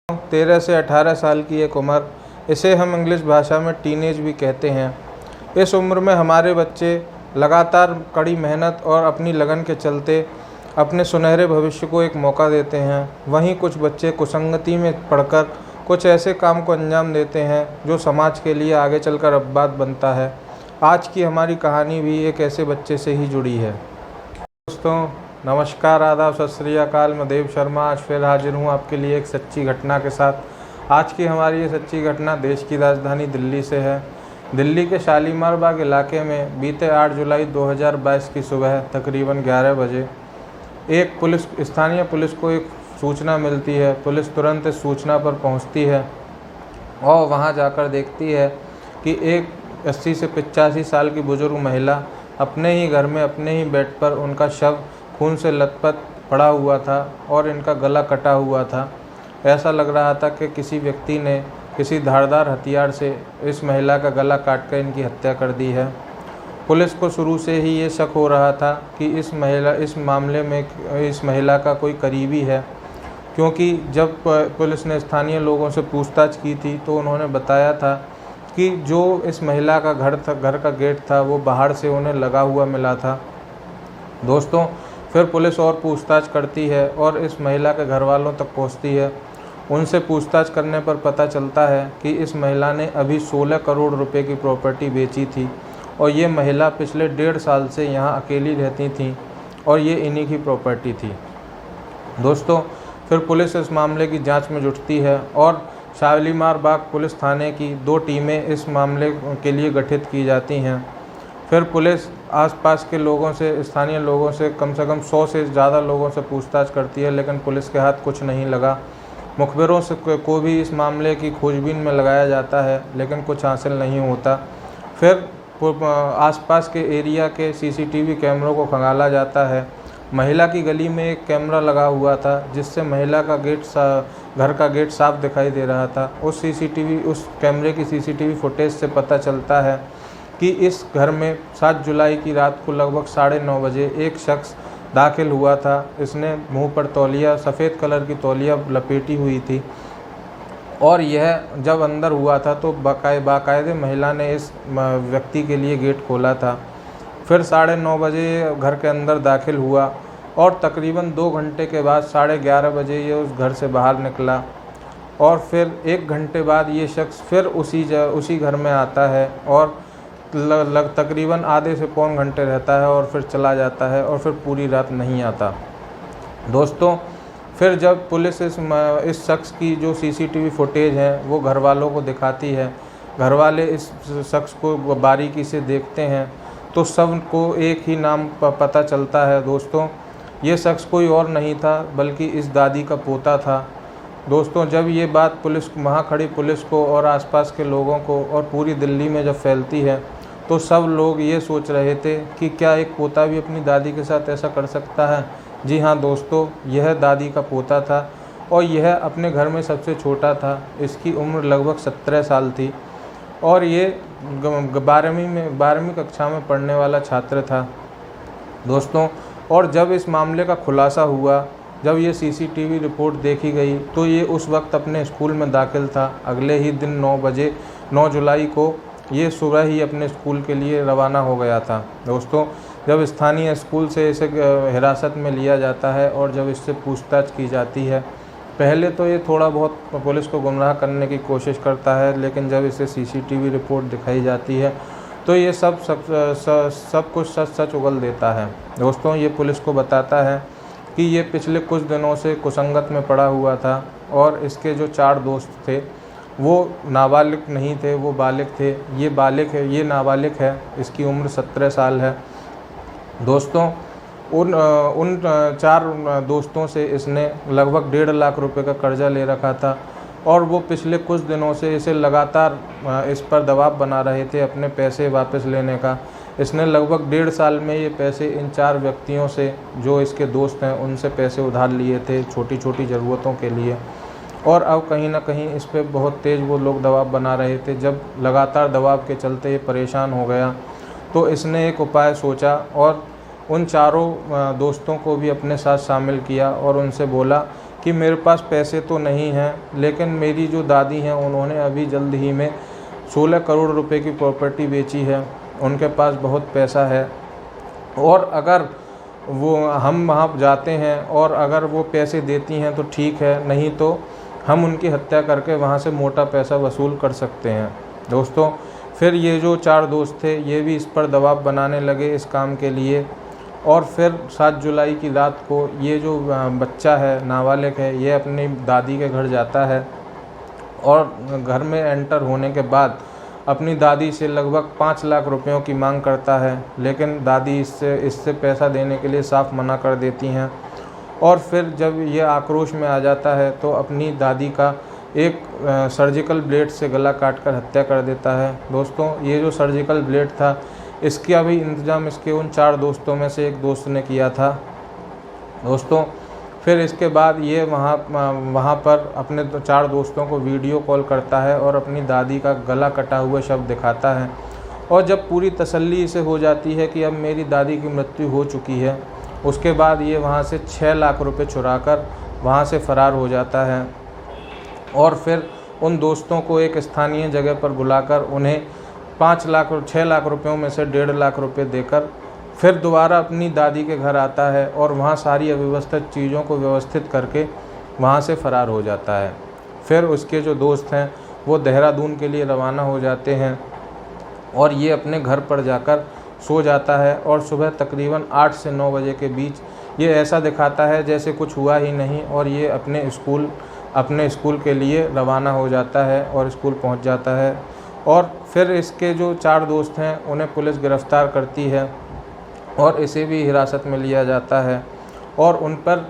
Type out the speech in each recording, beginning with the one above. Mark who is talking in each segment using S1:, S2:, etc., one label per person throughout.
S1: 13 से 18 साल की एक उम्र, इसे हम इंग्लिश भाषा में टीनेज भी कहते हैं। इस उम्र में हमारे बच्चे लगातार कड़ी मेहनत और अपनी लगन के चलते अपने सुनहरे भविष्य को एक मौका देते हैं। वहीं कुछ बच्चे कुसंगति में पड़कर कुछ ऐसे काम को अंजाम देते हैं जो समाज के लिए आगे चलकर अपवाद बनता है। आज की हमारी कहानी भी एक ऐसे बच्चे से ही जुड़ी है। दोस्तों नमस्कार, आदाब, सत श्री अकाल। मैं देव शर्मा आज फिर हाजिर हूँ आपके लिए एक सच्ची घटना के साथ। आज की हमारी ये सच्ची घटना देश की राजधानी दिल्ली से है। दिल्ली के शालीमार बाग इलाके में बीते 8 जुलाई 2022 की सुबह तकरीबन 11 बजे स्थानीय पुलिस को एक सूचना मिलती है। पुलिस तुरंत इस सूचना पर पहुंचती है और वहां जाकर देखती है कि एक 80 से 85 साल की बुजुर्ग महिला अपने ही घर में अपने ही बेड पर उनका शव खून से लथपथ पड़ा हुआ था और इनका गला कटा हुआ था। ऐसा लग रहा था कि किसी व्यक्ति ने किसी धारदार हथियार से इस महिला का गला काटकर इनकी हत्या कर दी है। पुलिस को शुरू से ही ये शक हो रहा था कि इस मामले में इस महिला का कोई करीबी है, क्योंकि जब पुलिस ने स्थानीय लोगों से पूछताछ की थी तो उन्होंने बताया था कि जो इस महिला का घर का गेट था वो बाहर से उन्हें लगा हुआ मिला था। दोस्तों फिर पुलिस और पूछताछ करती है और इस महिला के घर वालों तक पहुंचती है। उनसे पूछताछ करने पर पता चलता है कि इस महिला ने अभी 16 करोड़ रुपए की प्रॉपर्टी बेची थी और ये महिला पिछले 1.5 साल से यहाँ अकेली रहती थी और ये इन्हीं की प्रॉपर्टी थी। दोस्तों फिर पुलिस इस मामले की जांच में जुटती है और शालीमार बाग पुलिस थाने की 2 टीमें इस मामले के लिए गठित की जाती हैं। फिर पुलिस आसपास के लोगों से, स्थानीय लोगों से कम 100 से ज़्यादा लोगों से पूछताछ करती है, लेकिन पुलिस के हाथ कुछ नहीं लगा। मुखबिरों से को भी इस मामले की खोजबीन में लगाया जाता है, लेकिन कुछ हासिल नहीं होता। फिर आसपास के एरिया के सीसीटीवी कैमरों को खंगाला जाता है। महिला की गली में एक कैमरा लगा हुआ था जिससे महिला का घर का गेट साफ दिखाई दे रहा था। उस कैमरे की सीसीटीवी फुटेज से पता चलता है कि इस घर में 7 जुलाई की रात को लगभग 9:30 बजे एक शख्स दाखिल हुआ था। इसने मुंह पर सफ़ेद कलर की तौलिया लपेटी हुई थी और यह जब अंदर हुआ था तो बाकायदे महिला ने इस व्यक्ति के लिए गेट खोला था। फिर 9:30 बजे घर के अंदर दाखिल हुआ और तकरीबन 2 घंटे के बाद 11:30 बजे ये उस घर से बाहर निकला और फिर 1 घंटे बाद ये शख्स फिर उसी घर में आता है और तकरीबन आधे से पौन घंटे रहता है और फिर चला जाता है और फिर पूरी रात नहीं आता। दोस्तों फिर जब पुलिस इस शख्स की जो सीसीटीवी फुटेज है वो घर वालों को दिखाती है, घर वाले इस शख्स को बारीकी से देखते हैं तो सबको एक ही नाम पता चलता है। दोस्तों ये शख्स कोई और नहीं था बल्कि इस दादी का पोता था। दोस्तों जब ये बात वहाँ खड़ी पुलिस को और आसपास के लोगों को और पूरी दिल्ली में जब फैलती है तो सब लोग ये सोच रहे थे कि क्या एक पोता भी अपनी दादी के साथ ऐसा कर सकता है। जी हाँ दोस्तों, यह दादी का पोता था और यह अपने घर में सबसे छोटा था। इसकी उम्र लगभग 17 साल थी और ये 12वीं कक्षा में पढ़ने वाला छात्र था। दोस्तों और जब इस मामले का खुलासा हुआ, जब ये सीसीटीवी रिपोर्ट देखी गई तो ये उस वक्त अपने स्कूल में दाखिल था। अगले ही दिन 9 जुलाई को ये सुबह ही अपने स्कूल के लिए रवाना हो गया था। दोस्तों जब स्थानीय स्कूल से इसे हिरासत में लिया जाता है और जब इससे पूछताछ की जाती है, पहले तो ये थोड़ा बहुत पुलिस को गुमराह करने की कोशिश करता है, लेकिन जब इसे सीसीटीवी रिपोर्ट दिखाई जाती है तो ये सब कुछ सच उगल देता है। दोस्तों ये पुलिस को बताता है कि ये पिछले कुछ दिनों से कुसंगत में पड़ा हुआ था और इसके जो 4 दोस्त थे वो नाबालिग नहीं थे, वो बालिग थे। ये नाबालिग है, इसकी उम्र 17 साल है। दोस्तों उन 4 दोस्तों से इसने लगभग 1.5 लाख रुपए का कर्जा ले रखा था और वो पिछले कुछ दिनों से इसे लगातार इस पर दबाव बना रहे थे अपने पैसे वापस लेने का। इसने लगभग 1.5 साल में ये पैसे इन 4 व्यक्तियों से, जो इसके दोस्त हैं, उनसे पैसे उधार लिए थे छोटी छोटी ज़रूरतों के लिए और अब कहीं ना कहीं इस पर बहुत तेज़ वो लोग दबाव बना रहे थे। जब लगातार दबाव के चलते ये परेशान हो गया तो इसने एक उपाय सोचा और उन चारों दोस्तों को भी अपने साथ शामिल किया और उनसे बोला कि कि मेरे पास पैसे तो नहीं हैं, लेकिन मेरी जो दादी हैं उन्होंने अभी जल्द ही में 16 करोड़ रुपए की प्रॉपर्टी बेची है, उनके पास बहुत पैसा है, और अगर वो हम वहाँ जाते हैं और अगर वो पैसे देती हैं तो ठीक है, नहीं तो हम उनकी हत्या करके वहाँ से मोटा पैसा वसूल कर सकते हैं। दोस्तों, फिर ये जो 4 दोस्त थे ये भी इस पर दबाव बनाने लगे इस काम के लिए, और फिर 7 जुलाई की रात को ये जो बच्चा है, नाबालिग है, ये अपनी दादी के घर जाता है और घर में एंटर होने के बाद अपनी दादी से लगभग 5 लाख रुपयों की मांग करता है, लेकिन दादी इससे पैसा देने के लिए साफ मना कर देती हैं। और फिर जब ये आक्रोश में आ जाता है तो अपनी दादी का एक सर्जिकल ब्लेड से गला काटकर हत्या कर देता है। दोस्तों, ये जो सर्जिकल ब्लेड था इसका भी इंतज़ाम इसके उन 4 दोस्तों में से एक दोस्त ने किया था। दोस्तों, फिर इसके बाद ये वहाँ पर अपने 4 दोस्तों को वीडियो कॉल करता है और अपनी दादी का गला कटा हुआ शव दिखाता है, और जब पूरी तसल्ली इसे हो जाती है कि अब मेरी दादी की मृत्यु हो चुकी है, उसके बाद ये वहाँ से 6 लाख रुपए चुराकर वहाँ से फ़रार हो जाता है। और फिर उन दोस्तों को एक स्थानीय जगह पर बुलाकर उन्हें 6 लाख रुपयों में से 1.5 लाख रुपए देकर फिर दोबारा अपनी दादी के घर आता है और वहाँ सारी अव्यवस्थित चीज़ों को व्यवस्थित करके वहाँ से फ़रार हो जाता है। फिर उसके जो दोस्त हैं वो देहरादून के लिए रवाना हो जाते हैं और ये अपने घर पर जाकर सो जाता है, और सुबह तकरीबन 8 से 9 बजे के बीच ये ऐसा दिखाता है जैसे कुछ हुआ ही नहीं, और ये अपने स्कूल के लिए रवाना हो जाता है और स्कूल पहुंच जाता है। और फिर इसके जो 4 दोस्त हैं उन्हें पुलिस गिरफ़्तार करती है और इसे भी हिरासत में लिया जाता है, और उन पर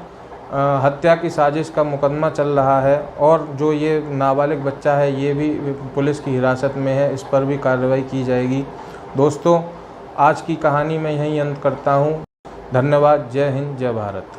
S1: हत्या की साजिश का मुकदमा चल रहा है, और जो ये नाबालिग बच्चा है ये भी पुलिस की हिरासत में है, इस पर भी कार्रवाई की जाएगी। दोस्तों, आज की कहानी मैं यहीं अंत करता हूँ। धन्यवाद। जय हिंद, जय भारत।